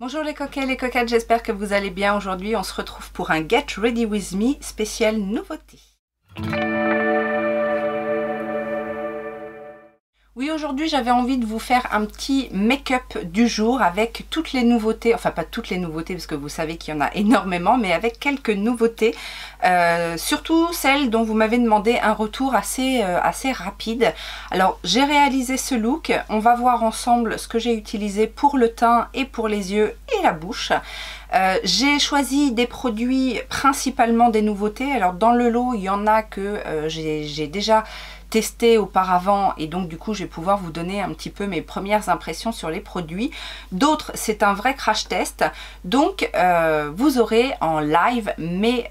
Bonjour les coquets, les coquettes, j'espère que vous allez bien. Aujourd'hui, on se retrouve pour un Get Ready With Me spécial nouveauté. Oui, aujourd'hui, j'avais envie de vous faire un petit make-up du jour avec toutes les nouveautés, enfin pas toutes les nouveautés parce que vous savez qu'il y en a énormément, mais avec quelques nouveautés, surtout celles dont vous m'avez demandé un retour assez rapide. Alors, j'ai réalisé ce look, on va voir ensemble ce que j'ai utilisé pour le teint et pour les yeux et la bouche. J'ai choisi des produits principalement des nouveautés. Alors dans le lot, il y en a que j'ai déjà testé auparavant et donc du coup je vais pouvoir vous donner un petit peu mes premières impressions sur les produits. D'autres, c'est un vrai crash test, donc vous aurez en live mes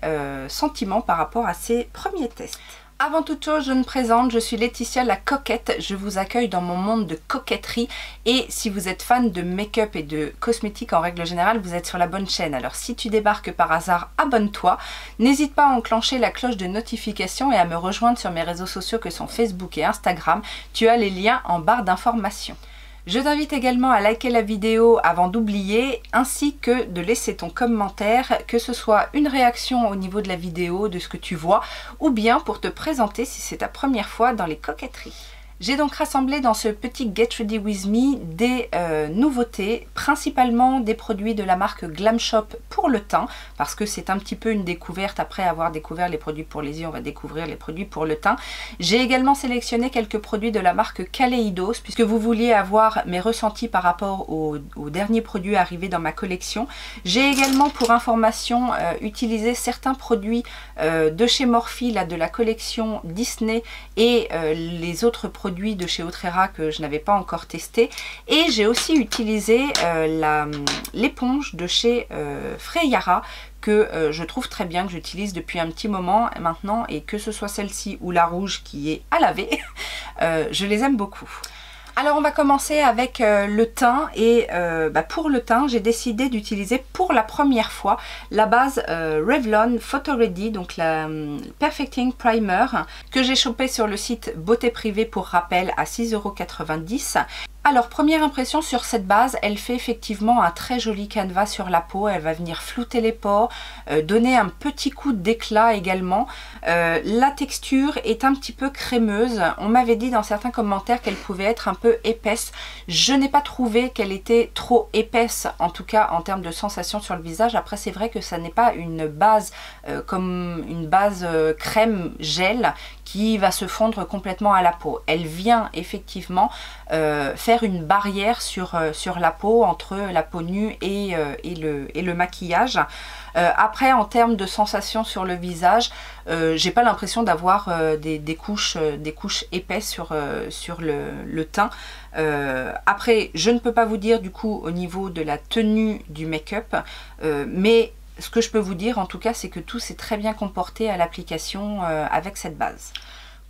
sentiments par rapport à ces premiers tests. Avant toute chose, je me présente, je suis Laetitia la coquette, je vous accueille dans mon monde de coquetterie et si vous êtes fan de make-up et de cosmétiques en règle générale, vous êtes sur la bonne chaîne. Alors si tu débarques par hasard, abonne-toi, n'hésite pas à enclencher la cloche de notification et à me rejoindre sur mes réseaux sociaux que sont Facebook et Instagram, tu as les liens en barre d'informations. Je t'invite également à liker la vidéo avant d'oublier, ainsi que de laisser ton commentaire, que ce soit une réaction au niveau de la vidéo, de ce que tu vois, ou bien pour te présenter si c'est ta première fois dans les coquetteries. J'ai donc rassemblé dans ce petit Get Ready With Me des nouveautés, principalement des produits de la marque Glam Shop pour le teint, parce que c'est un petit peu une découverte. Après avoir découvert les produits pour les yeux, on va découvrir les produits pour le teint. J'ai également sélectionné quelques produits de la marque Kaleidos, puisque vous vouliez avoir mes ressentis par rapport aux derniers produits arrivés dans ma collection. J'ai également, pour information, utilisé certains produits de chez Morphe, là, de la collection Disney, et les autres produits de chez Outrera que je n'avais pas encore testé, et j'ai aussi utilisé l'éponge de chez Freyara que je trouve très bien, que j'utilise depuis un petit moment maintenant, et que ce soit celle-ci ou la rouge qui est à laver, je les aime beaucoup. Alors on va commencer avec le teint et pour le teint j'ai décidé d'utiliser pour la première fois la base Revlon Photo Ready, donc la Perfecting Primer que j'ai chopé sur le site Beauté Privée pour rappel à 6,90 €. Alors première impression sur cette base, elle fait effectivement un très joli canevas sur la peau, elle va venir flouter les pores, donner un petit coup d'éclat également. La texture est un petit peu crémeuse, on m'avait dit dans certains commentaires qu'elle pouvait être un peu épaisse. Je n'ai pas trouvé qu'elle était trop épaisse, en tout cas en termes de sensation sur le visage. Après c'est vrai que ça n'est pas une base comme une base crème gel qui va se fondre complètement à la peau. Elle vient effectivement faire une barrière sur la peau, entre la peau nue et le maquillage. Après, en termes de sensation sur le visage, j'ai pas l'impression d'avoir des couches épaisses sur le teint. Après, je ne peux pas vous dire du coup au niveau de la tenue du make-up, mais ce que je peux vous dire en tout cas, c'est que tout s'est très bien comporté à l'application avec cette base.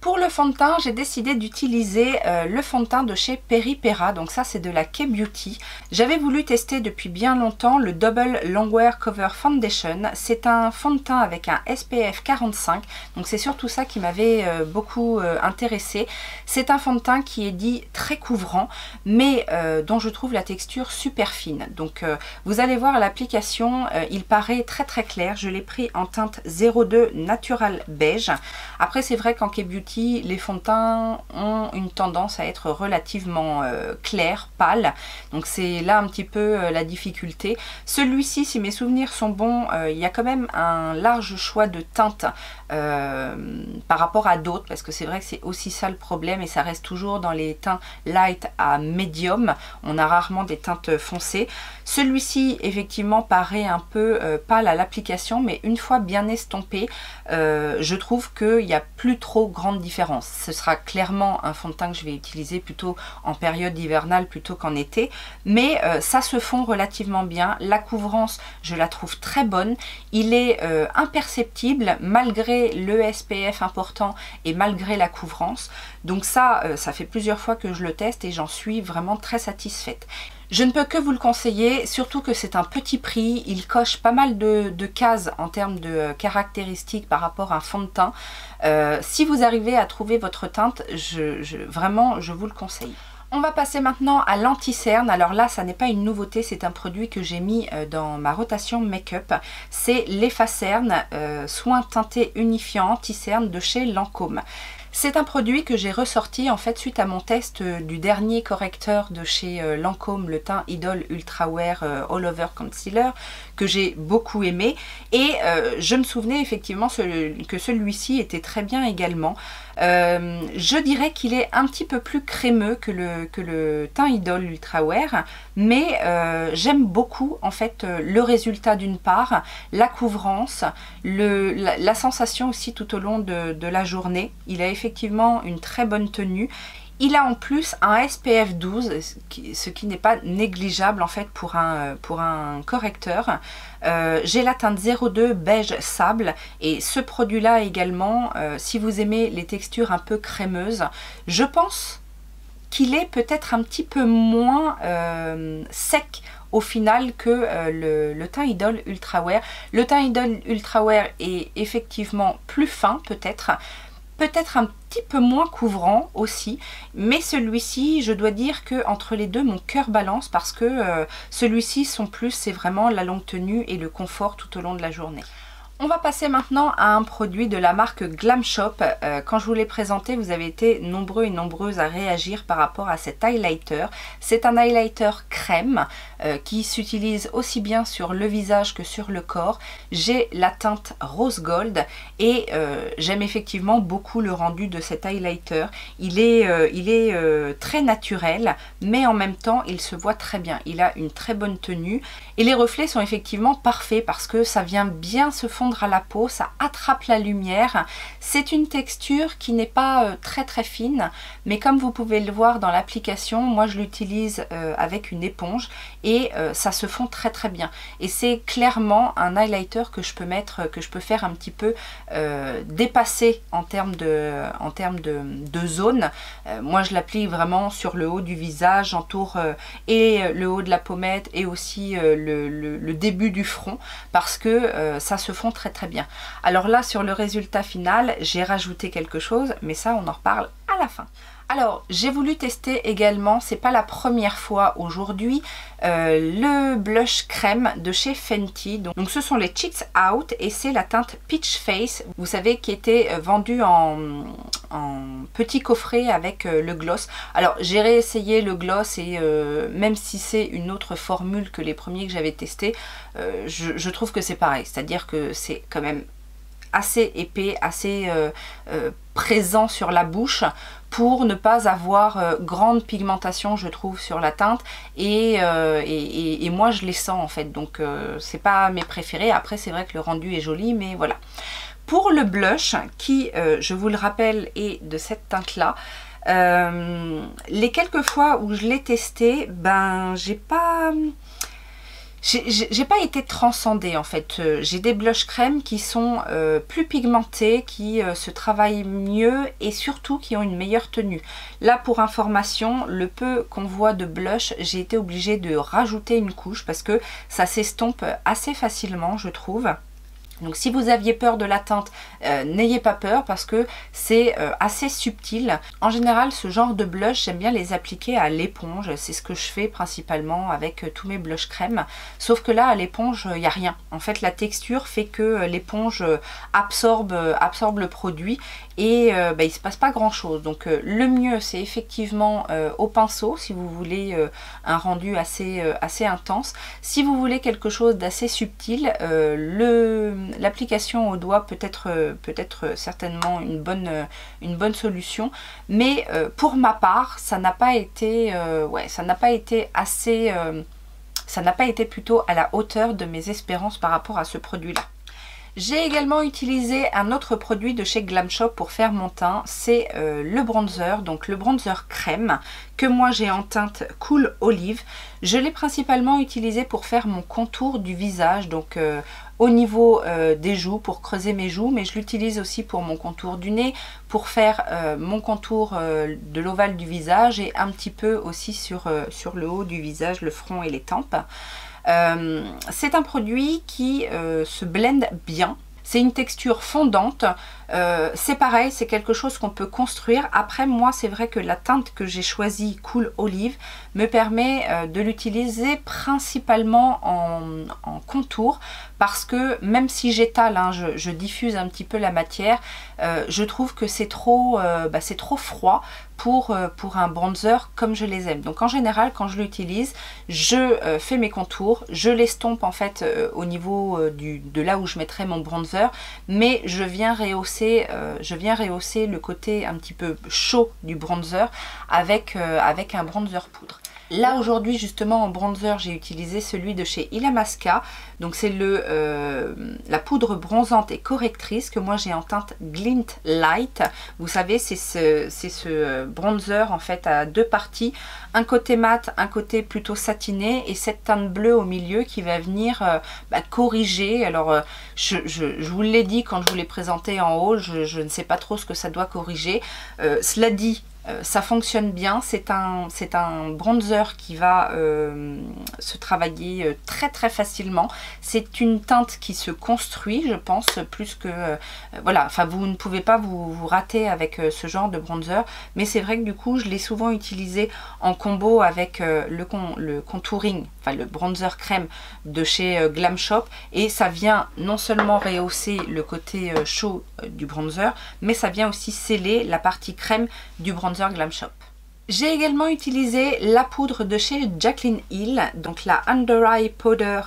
Pour le fond de teint, j'ai décidé d'utiliser le fond de teint de chez Peripera, donc ça c'est de la K-Beauty. J'avais voulu tester depuis bien longtemps le Double Longwear Cover Foundation. C'est un fond de teint avec un SPF 45, donc c'est surtout ça qui m'avait beaucoup intéressé. C'est un fond de teint qui est dit très couvrant, mais dont je trouve la texture super fine. Donc vous allez voir à l'application, il paraît très très clair. Je l'ai pris en teinte 02 Natural Beige. Après c'est vrai qu'en K-Beauty, les fonds de teint ont une tendance à être relativement clairs, pâles, donc c'est là un petit peu la difficulté. Celui-ci, si mes souvenirs sont bons, il y a quand même un large choix de teintes par rapport à d'autres, parce que c'est vrai que c'est aussi ça le problème, et ça reste toujours dans les teints light à médium, on a rarement des teintes foncées. Celui-ci effectivement paraît un peu pâle à l'application, mais une fois bien estompé, je trouve qu'il n'y a plus trop grande différence. Ce sera clairement un fond de teint que je vais utiliser plutôt en période hivernale plutôt qu'en été, mais ça se fond relativement bien. La couvrance, je la trouve très bonne. Il est imperceptible malgré le SPF important et malgré la couvrance. Donc ça fait plusieurs fois que je le teste et j'en suis vraiment très satisfaite. Je ne peux que vous le conseiller, surtout que c'est un petit prix, il coche pas mal de cases en termes de caractéristiques par rapport à un fond de teint. Si vous arrivez à trouver votre teinte, vraiment je vous le conseille. On va passer maintenant à l'anti-cerne. Alors là, ça n'est pas une nouveauté, c'est un produit que j'ai mis dans ma rotation make-up. C'est l'Effacerne soin teinté unifiant anti-cerne de chez Lancôme. C'est un produit que j'ai ressorti en fait suite à mon test du dernier correcteur de chez Lancôme, le teint Idol Ultra Wear All Over Concealer, que j'ai beaucoup aimé. Et je me souvenais effectivement que celui-ci était très bien également. Je dirais qu'il est un petit peu plus crémeux que le teint Idol Ultra Wear, mais j'aime beaucoup en fait le résultat d'une part, la couvrance, la sensation aussi tout au long de la journée. Il a effectivement une très bonne tenue. Il a en plus un SPF 12, ce qui n'est pas négligeable en fait pour un correcteur. J'ai la teinte 02 beige sable et ce produit là également, si vous aimez les textures un peu crémeuses, je pense qu'il est peut-être un petit peu moins sec au final que le teint Idol Ultra Wear. Le teint Idol Ultra Wear est effectivement plus fin peut-être un petit peu moins couvrant aussi, mais celui-ci, je dois dire que entre les deux, mon cœur balance parce que celui-ci, son plus, c'est vraiment la longue tenue et le confort tout au long de la journée. On va passer maintenant à un produit de la marque Glam Shop. Quand je vous l'ai présenté, vous avez été nombreux et nombreuses à réagir par rapport à cet highlighter. C'est un highlighter crème qui s'utilise aussi bien sur le visage que sur le corps. J'ai la teinte rose gold et j'aime effectivement beaucoup le rendu de cet highlighter. Il est très naturel, mais en même temps il se voit très bien. Il a une très bonne tenue et les reflets sont effectivement parfaits parce que ça vient bien se fondre à la peau, ça attrape la lumière. C'est une texture qui n'est pas très fine, mais comme vous pouvez le voir dans l'application, moi je l'utilise avec une éponge et ça se fond très bien. Et c'est clairement un highlighter que je peux mettre, que je peux faire un petit peu dépasser en termes de zone. Moi je l'applique vraiment sur le haut du visage, j'entoure et le haut de la pommette et aussi le début du front parce que ça se fond très bien. Alors là sur le résultat final j'ai rajouté quelque chose, mais ça on en reparle à la fin. Alors j'ai voulu tester également, c'est pas la première fois aujourd'hui, le blush crème de chez Fenty. Donc ce sont les Cheeks Out et c'est la teinte Peach Face, vous savez, qui était vendue en petit coffret avec le gloss. Alors j'ai réessayé le gloss et même si c'est une autre formule que les premiers que j'avais testés, je trouve que c'est pareil, c'est-à-dire que c'est quand même assez épais, assez présent sur la bouche pour ne pas avoir grande pigmentation, je trouve, sur la teinte et moi je les sens en fait, donc c'est pas mes préférés. Après c'est vrai que le rendu est joli, mais voilà. Pour le blush qui, je vous le rappelle, est de cette teinte là, les quelques fois où je l'ai testé, ben j'ai pas été transcendée en fait. J'ai des blush crème qui sont plus pigmentés, qui se travaillent mieux et surtout qui ont une meilleure tenue. Là pour information, le peu qu'on voit de blush, j'ai été obligée de rajouter une couche parce que ça s'estompe assez facilement, je trouve. Donc si vous aviez peur de la teinte, n'ayez pas peur parce que c'est assez subtil. En général ce genre de blush, j'aime bien les appliquer à l'éponge, c'est ce que je fais principalement avec tous mes blush crème. Sauf que là à l'éponge il n'y a rien. En fait la texture fait que l'éponge absorbe le produit et il ne se passe pas grand chose. Donc le mieux c'est effectivement au pinceau si vous voulez un rendu assez intense. Si vous voulez quelque chose d'assez subtil, l'application au doigt peut être certainement une bonne solution, mais pour ma part ça n'a pas été plutôt à la hauteur de mes espérances par rapport à ce produit là. J'ai également utilisé un autre produit de chez Glam Shop pour faire mon teint, c'est le bronzer, donc le bronzer crème que moi j'ai en teinte Cool Olive. Je l'ai principalement utilisé pour faire mon contour du visage, donc au niveau des joues, pour creuser mes joues, mais je l'utilise aussi pour mon contour du nez, pour faire mon contour de l'ovale du visage et un petit peu aussi sur le haut du visage, le front et les tempes. C'est un produit qui se blende bien. C'est une texture fondante. C'est pareil, c'est quelque chose qu'on peut construire. Après, moi, c'est vrai que la teinte que j'ai choisie, Cool Olive, me permet de l'utiliser principalement en contour, parce que même si j'étale, hein, je diffuse un petit peu la matière, je trouve que c'est trop froid pour un bronzer comme je les aime. Donc en général, quand je l'utilise, je fais mes contours, je l'estompe en fait au niveau de là où je mettrai mon bronzer, mais je viens rehausser le côté un petit peu chaud du bronzer avec un bronzer poudre. Là aujourd'hui justement en bronzer, j'ai utilisé celui de chez Illamasqua, donc c'est la poudre bronzante et correctrice que moi j'ai en teinte Glint Light. Vous savez, c'est ce bronzer en fait à deux parties, un côté mat, un côté plutôt satiné, et cette teinte bleue au milieu qui va venir corriger. Alors je vous l'ai dit quand je vous l'ai présenté en haut, je ne sais pas trop ce que ça doit corriger. Cela dit, ça fonctionne bien, c'est un bronzer qui va se travailler très très facilement. C'est une teinte qui se construit, je pense, plus que... voilà, enfin vous ne pouvez pas vous rater avec ce genre de bronzer, mais c'est vrai que du coup je l'ai souvent utilisé en combo avec le contouring, enfin le bronzer crème de chez Glam Shop, et ça vient non seulement rehausser le côté chaud du bronzer, mais ça vient aussi sceller la partie crème du bronzer Glam Shop. J'ai également utilisé la poudre de chez Jaclyn Hill, donc la Under Eye Powder,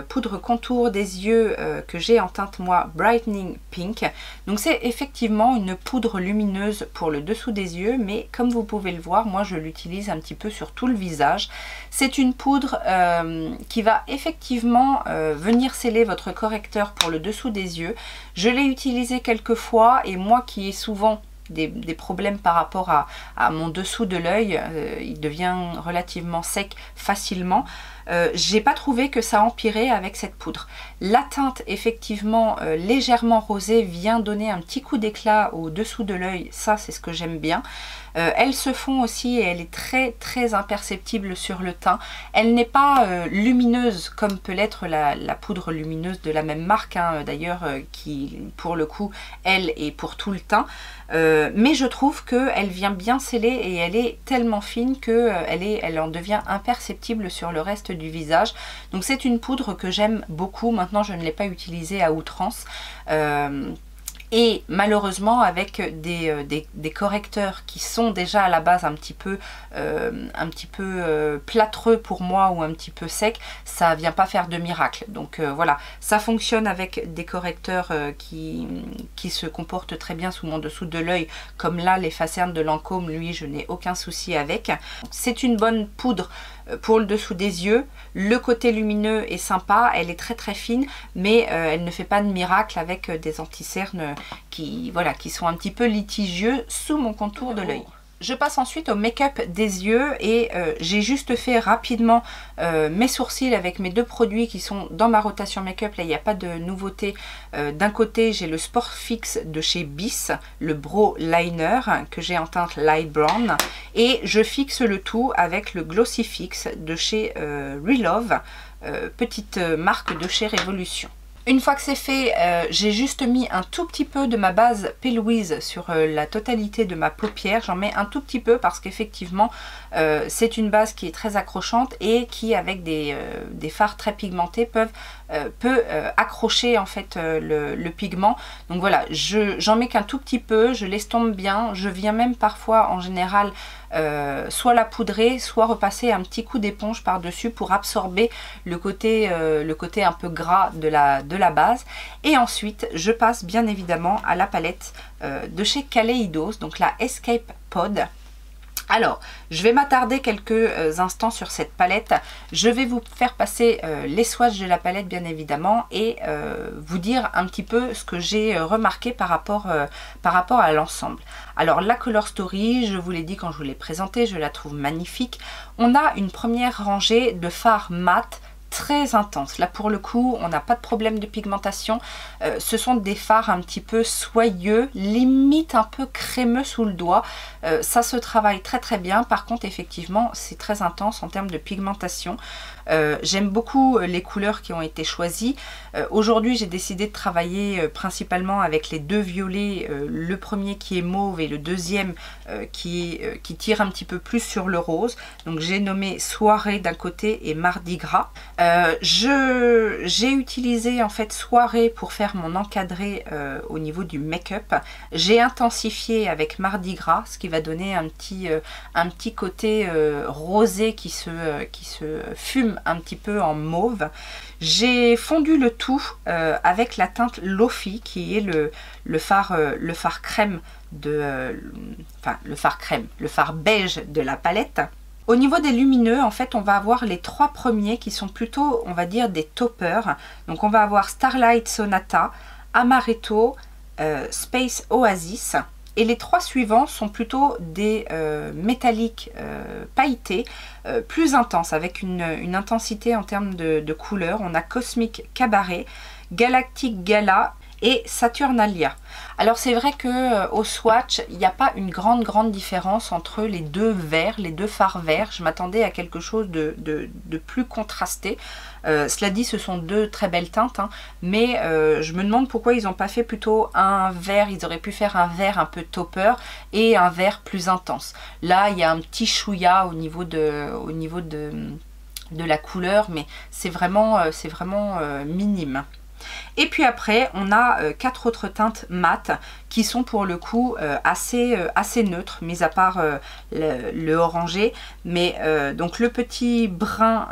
poudre contour des yeux que j'ai en teinte moi Brightening Pink. Donc c'est effectivement une poudre lumineuse pour le dessous des yeux, mais comme vous pouvez le voir, moi je l'utilise un petit peu sur tout le visage. C'est une poudre qui va effectivement venir sceller votre correcteur pour le dessous des yeux. Je l'ai utilisé quelques fois, et moi qui ai souvent des problèmes par rapport à mon dessous de l'œil, il devient relativement sec facilement. J'ai pas trouvé que ça empirait avec cette poudre. La teinte effectivement légèrement rosée vient donner un petit coup d'éclat au dessous de l'œil, ça c'est ce que j'aime bien. Elle se fond aussi et elle est très très imperceptible sur le teint. Elle n'est pas lumineuse comme peut l'être la poudre lumineuse de la même marque, hein, d'ailleurs, qui pour le coup elle est pour tout le teint. Mais je trouve qu'elle vient bien sceller et elle est tellement fine qu'elle en devient imperceptible sur le reste du visage. Donc c'est une poudre que j'aime beaucoup. Maintenant je ne l'ai pas utilisée à outrance. Et malheureusement avec des correcteurs qui sont déjà à la base un petit peu plâtreux pour moi, ou un petit peu sec, ça vient pas faire de miracle. Donc voilà, ça fonctionne avec des correcteurs qui se comportent très bien sous mon dessous de l'œil, comme là les Facernes de Lancôme, lui je n'ai aucun souci avec. C'est une bonne poudre pour le dessous des yeux. Le côté lumineux est sympa, elle est très très fine, mais elle ne fait pas de miracle avec des anti-cernes qui sont un petit peu litigieux sous mon contour de l'œil. Je passe ensuite au make-up des yeux, et j'ai juste fait rapidement mes sourcils avec mes deux produits qui sont dans ma rotation make-up. Là il n'y a pas de nouveauté. D'un côté j'ai le Sport Fix de chez Bis, le Brow Liner que j'ai en teinte Light Brown, et je fixe le tout avec le Glossy Fix de chez Relove, petite marque de chez Révolution. Une fois que c'est fait, j'ai juste mis un tout petit peu de ma base P. Louise sur la totalité de ma paupière. J'en mets un tout petit peu parce qu'effectivement c'est une base qui est très accrochante et qui, avec des fards très pigmentés, peut accrocher en fait le pigment. Donc voilà, j'en mets qu'un tout petit peu, je l'estompe bien. Je viens même parfois en général soit la poudrer, soit repasser un petit coup d'éponge par dessus pour absorber le côté un peu gras de la base. Et ensuite je passe bien évidemment à la palette de chez Kaleidos, donc la Escape Pod. Alors, je vais m'attarder quelques instants sur cette palette. Je vais vous faire passer les swatchs de la palette bien évidemment, et vous dire un petit peu ce que j'ai remarqué par rapport à l'ensemble. Alors la Color Story, je vous l'ai dit quand je vous l'ai présentée, je la trouve magnifique. On a une première rangée de fards mat très intense. Là pour le coup on n'a pas de problème de pigmentation. Ce sont des fards un petit peu soyeux, limite un peu crémeux sous le doigt. Ça se travaille très très bien. Par contre effectivement c'est très intense en termes de pigmentation. J'aime beaucoup les couleurs qui ont été choisies. Aujourd'hui, j'ai décidé de travailler principalement avec les deux violets, le premier qui est mauve et le deuxième qui tire un petit peu plus sur le rose. Donc j'ai nommé Soirée d'un côté et Mardi Gras. J'ai utilisé en fait Soirée pour faire mon encadré au niveau du make-up. J'ai intensifié avec Mardi Gras, ce qui va donner un petit côté rosé qui se fume un petit peu en mauve. J'ai fondu le tout avec la teinte Lofi qui est le fard crème le fard beige de la palette. Au niveau des lumineux, en fait, on va avoir les trois premiers qui sont plutôt, on va dire, des toppers. Donc on va avoir Starlight Sonata, Amaretto, Space Oasis. Et les trois suivants sont plutôt des métalliques pailletés, plus intenses, avec une intensité en termes de couleurs. On a Cosmic Cabaret, Galactic Gala et Saturnalia. Alors c'est vrai que au swatch, il n'y a pas une grande différence entre les deux verts, les deux fards verts. Je m'attendais à quelque chose de plus contrasté. Cela dit, ce sont deux très belles teintes, hein, mais je me demande pourquoi ils n'ont pas fait plutôt un vert. Ils auraient pu faire un vert un peu topper et un vert plus intense. Là, il y a un petit chouïa au niveau de la couleur, mais c'est vraiment minime. Et puis après, on a quatre autres teintes mates qui sont pour le coup assez neutres, mis à part le orangé. Mais donc le petit brun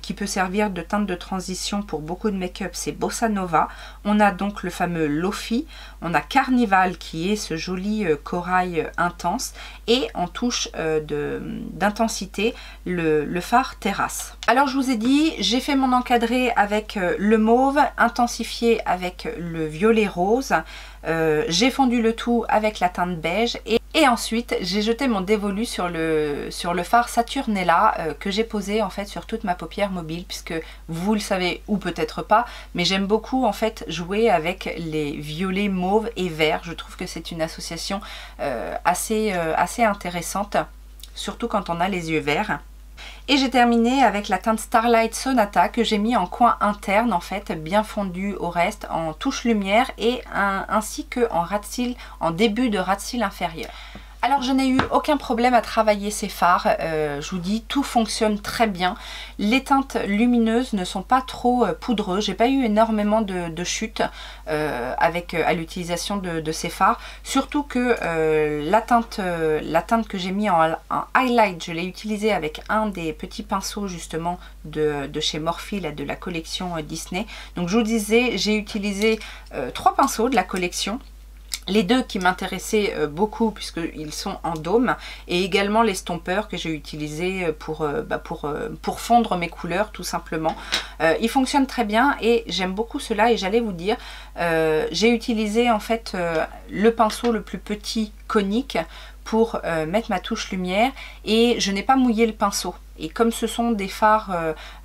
qui peut servir de teinte de transition pour beaucoup de make-up, c'est Bossa Nova. On a donc le fameux Lofi. On a Carnival qui est ce joli corail intense. Et en touche d'intensité, le fard Terrasse. Alors je vous ai dit, j'ai fait mon encadré avec le mauve, intensifié avec le violet rose. J'ai fondu le tout avec la teinte beige et ensuite j'ai jeté mon dévolu sur le fard Saturnella que j'ai posé en fait sur toute ma paupière mobile, puisque vous le savez ou peut-être pas, mais j'aime beaucoup en fait jouer avec les violets, mauves et verts. Je trouve que c'est une association assez intéressante, surtout quand on a les yeux verts. Et j'ai terminé avec la teinte Starlight Sonata que j'ai mis en coin interne en fait, bien fondu au reste, en touche lumière et ainsi que en ras de cils, en début de ras de cils inférieur. Alors je n'ai eu aucun problème à travailler ces fards, je vous dis tout fonctionne très bien. Les teintes lumineuses ne sont pas trop poudreuses, j'ai pas eu énormément de chutes à l'utilisation de ces fards. Surtout que la teinte que j'ai mis en highlight, je l'ai utilisée avec un des petits pinceaux justement de chez Morphe, de la collection Disney. Donc je vous disais, j'ai utilisé 3 pinceaux de la collection. Les deux qui m'intéressaient beaucoup puisqu'ils sont en dôme, et également les stompers que j'ai utilisés pour fondre mes couleurs tout simplement. Ils fonctionnent très bien et j'aime beaucoup cela, et j'allais vous dire, j'ai utilisé en fait le pinceau le plus petit conique pour mettre ma touche lumière, et je n'ai pas mouillé le pinceau. Et comme ce sont des fards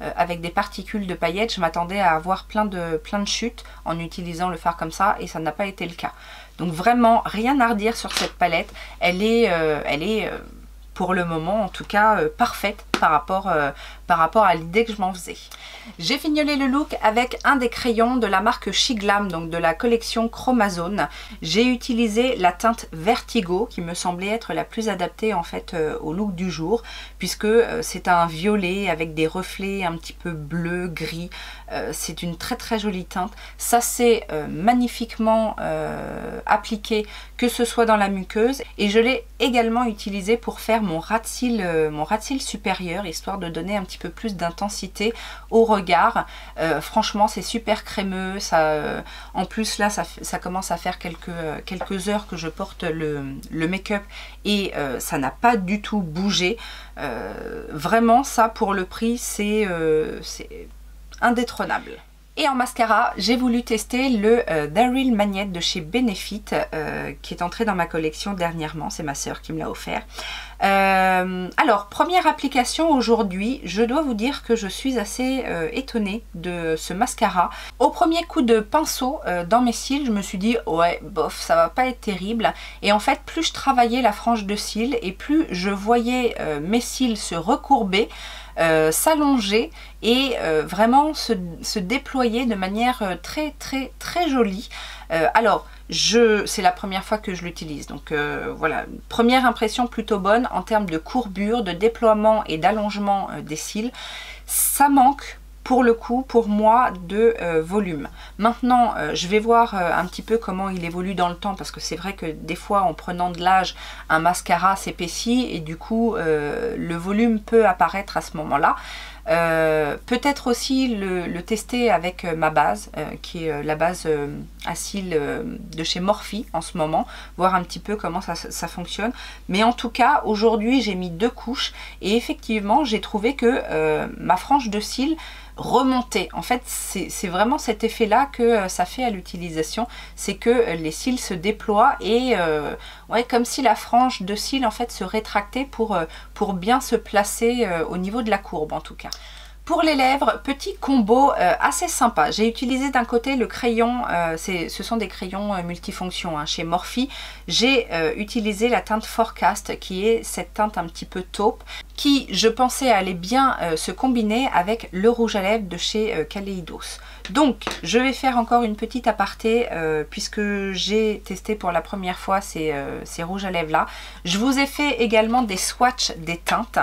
avec des particules de paillettes, je m'attendais à avoir plein de chutes en utilisant le fard comme ça, et ça n'a pas été le cas. Donc vraiment rien à redire sur cette palette, elle est pour le moment en tout cas parfaite par rapport à l'idée que je m'en faisais. J'ai fignolé le look avec un des crayons de la marque Shiglam, donc de la collection Chromazone. J'ai utilisé la teinte Vertigo qui me semblait être la plus adaptée en fait au look du jour, puisque c'est un violet avec des reflets un petit peu bleu, gris. C'est une très jolie teinte. Ça s'est magnifiquement appliqué, que ce soit dans la muqueuse, et je l'ai également utilisé pour faire mon ras de cils supérieur, histoire de donner un petit peu plus d'intensité au regard. Franchement c'est super crémeux, en plus là ça commence à faire quelques heures que je porte le make-up, et ça n'a pas du tout bougé. Vraiment ça, pour le prix, c'est indétrônable. Et en mascara, j'ai voulu tester le Daryl Magnet de chez Benefit, qui est entré dans ma collection dernièrement. C'est ma sœur qui me l'a offert. Alors, première application aujourd'hui, je dois vous dire que je suis assez étonnée de ce mascara. Au premier coup de pinceau dans mes cils, je me suis dit ouais, bof, ça va pas être terrible. Et en fait, plus je travaillais la frange de cils et plus je voyais mes cils se recourber, s'allonger et vraiment se déployer de manière très jolie. Alors, c'est la première fois que je l'utilise, donc voilà, première impression plutôt bonne en termes de courbure, de déploiement et d'allongement des cils. Ça manque pour le coup, pour moi, de volume. Maintenant, je vais voir un petit peu comment il évolue dans le temps, parce que c'est vrai que des fois, en prenant de l'âge, un mascara s'épaissit et du coup, le volume peut apparaître à ce moment-là. Peut-être aussi le tester avec ma base, qui est la base à cils de chez Morphe en ce moment, voir un petit peu comment ça fonctionne. Mais en tout cas, aujourd'hui, j'ai mis 2 couches et effectivement, j'ai trouvé que ma frange de cils remonter. En fait, c'est vraiment cet effet-là que ça fait à l'utilisation, c'est que les cils se déploient et ouais, comme si la frange de cils en fait se rétractait pour bien se placer au niveau de la courbe en tout cas. Pour les lèvres, petit combo assez sympa. J'ai utilisé d'un côté le crayon, ce sont des crayons multifonctions hein, chez Morphe. J'ai utilisé la teinte Forecast qui est cette teinte un petit peu taupe qui, je pensais, allait bien se combiner avec le rouge à lèvres de chez Kaleidos. Donc, je vais faire encore une petite aparté puisque j'ai testé pour la première fois ces rouges à lèvres là. Je vous ai fait également des swatchs des teintes.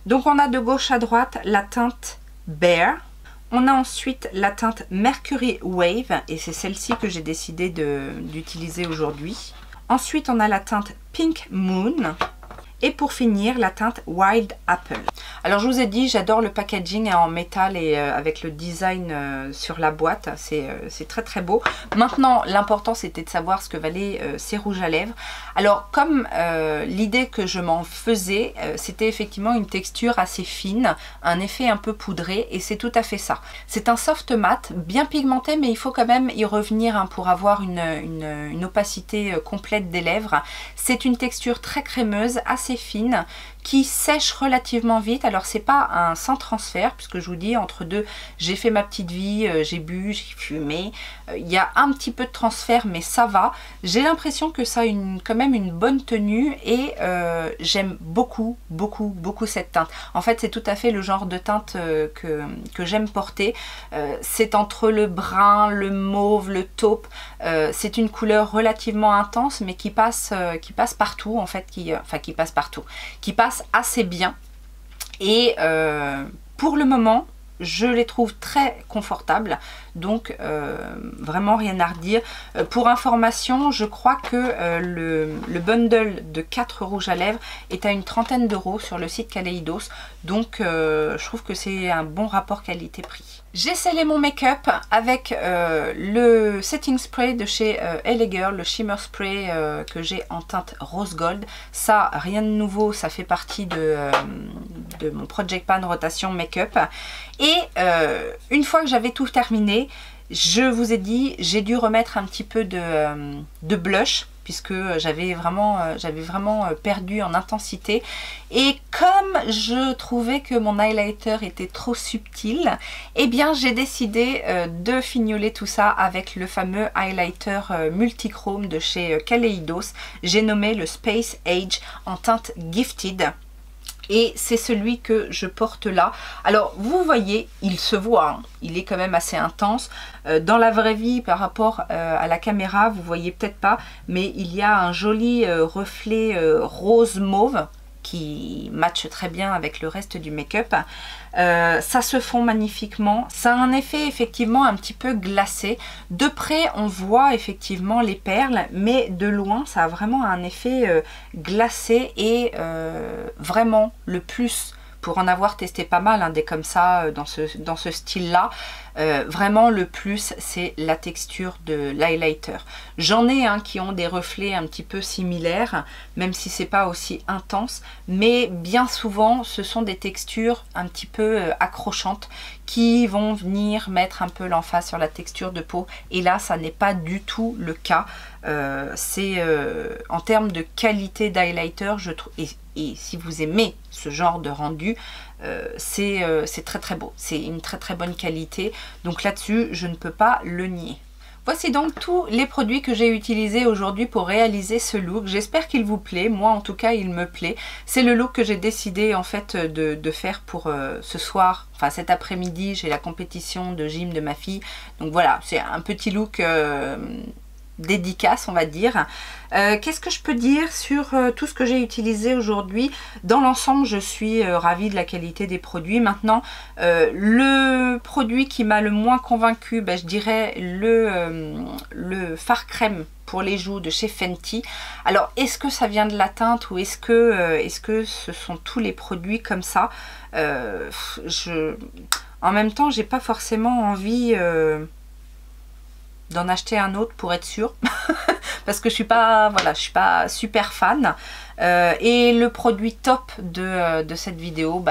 Donc, on a de gauche à droite la teinte Bear. On a ensuite la teinte Mercury Wave et c'est celle-ci que j'ai décidé d'utiliser aujourd'hui. Ensuite, on a la teinte Pink Moon. Et pour finir, la teinte Wild Apple. Alors je vous ai dit, j'adore le packaging en métal et avec le design sur la boîte. C'est très beau. Maintenant, l'important c'était de savoir ce que valaient ces rouges à lèvres. Alors comme l'idée que je m'en faisais, c'était effectivement une texture assez fine, un effet un peu poudré et c'est tout à fait ça. C'est un soft matte, bien pigmenté, mais il faut quand même y revenir hein, pour avoir une opacité complète des lèvres. C'est une texture très crémeuse, assez fine, qui sèche relativement vite. Alors c'est pas un sans transfert puisque je vous dis entre deux j'ai fait ma petite vie, j'ai bu, j'ai fumé, il y a un petit peu de transfert mais ça va. J'ai l'impression que ça a quand même une bonne tenue et j'aime beaucoup cette teinte. En fait c'est tout à fait le genre de teinte que j'aime porter. C'est entre le brun, le mauve, le taupe. C'est une couleur relativement intense mais qui passe partout en fait, qui passe partout, qui passe assez bien et pour le moment je les trouve très confortables, donc vraiment rien à redire. Pour information, je crois que le bundle de 4 rouges à lèvres est à une trentaine d'euros sur le site Kaleidos, donc je trouve que c'est un bon rapport qualité-prix. J'ai scellé mon make-up avec le setting spray de chez LA Girl, le shimmer spray que j'ai en teinte rose gold. Ça, rien de nouveau, ça fait partie de mon Project Pan rotation make-up. Et une fois que j'avais tout terminé, je vous ai dit, j'ai dû remettre un petit peu de blush puisque j'avais vraiment perdu en intensité. Et comme je trouvais que mon highlighter était trop subtil, eh bien j'ai décidé de fignoler tout ça avec le fameux highlighter multichrome de chez Kaleidos. J'ai nommé le Space Age en teinte Gifted. Et c'est celui que je porte là. Alors vous voyez, il se voit, hein, il est quand même assez intense. Dans la vraie vie par rapport à la caméra, vous voyez peut-être pas, mais il y a un joli reflet rose mauve qui matche très bien avec le reste du make-up. Ça se fond magnifiquement. Ça a un effet effectivement un petit peu glacé. De près, on voit effectivement les perles, mais de loin, ça a vraiment un effet glacé et vraiment le plus, pour en avoir testé pas mal, hein, des comme ça, dans ce style-là, vraiment le plus, c'est la texture de l'highlighter. J'en ai qui ont des reflets un petit peu similaires, même si c'est pas aussi intense, mais bien souvent, ce sont des textures un petit peu accrochantes qui vont venir mettre un peu l'emphase sur la texture de peau. Et là, ça n'est pas du tout le cas. C'est en termes de qualité d'highlighter, je trouve, et si vous aimez ce genre de rendu, c'est très beau. C'est une très bonne qualité. Donc là-dessus, je ne peux pas le nier. Voici donc tous les produits que j'ai utilisés aujourd'hui pour réaliser ce look. J'espère qu'il vous plaît. Moi, en tout cas, il me plaît. C'est le look que j'ai décidé en fait de faire pour ce soir. Enfin, cet après-midi, j'ai la compétition de gym de ma fille. Donc voilà, c'est un petit look dédicace, on va dire. Qu'est-ce que je peux dire sur tout ce que j'ai utilisé aujourd'hui? Dans l'ensemble, je suis ravie de la qualité des produits. Maintenant, le produit qui m'a le moins convaincu, je dirais le fard crème pour les joues de chez Fenty. Alors, est-ce que ça vient de la teinte ou est-ce que ce sont tous les produits comme ça? En même temps, j'ai pas forcément envie d'en acheter un autre pour être sûre parce que je suis pas super fan. Et le produit top de cette vidéo,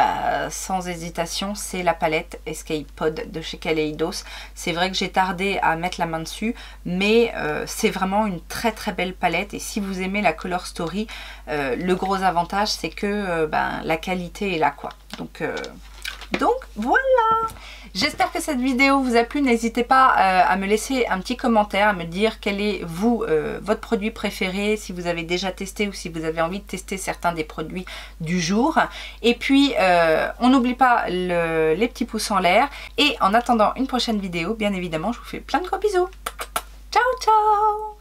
sans hésitation, c'est la palette Escape Pod de chez Kaleidos. C'est vrai que j'ai tardé à mettre la main dessus, mais c'est vraiment une très très belle palette. Et si vous aimez la Color Story, le gros avantage c'est que la qualité est là quoi. Donc voilà. J'espère que cette vidéo vous a plu. N'hésitez pas à me laisser un petit commentaire, à me dire quel est votre produit préféré, si vous avez déjà testé ou si vous avez envie de tester certains des produits du jour. Et puis on n'oublie pas les petits pouces en l'air. Et en attendant une prochaine vidéo, bien évidemment, je vous fais plein de gros bisous. Ciao ciao.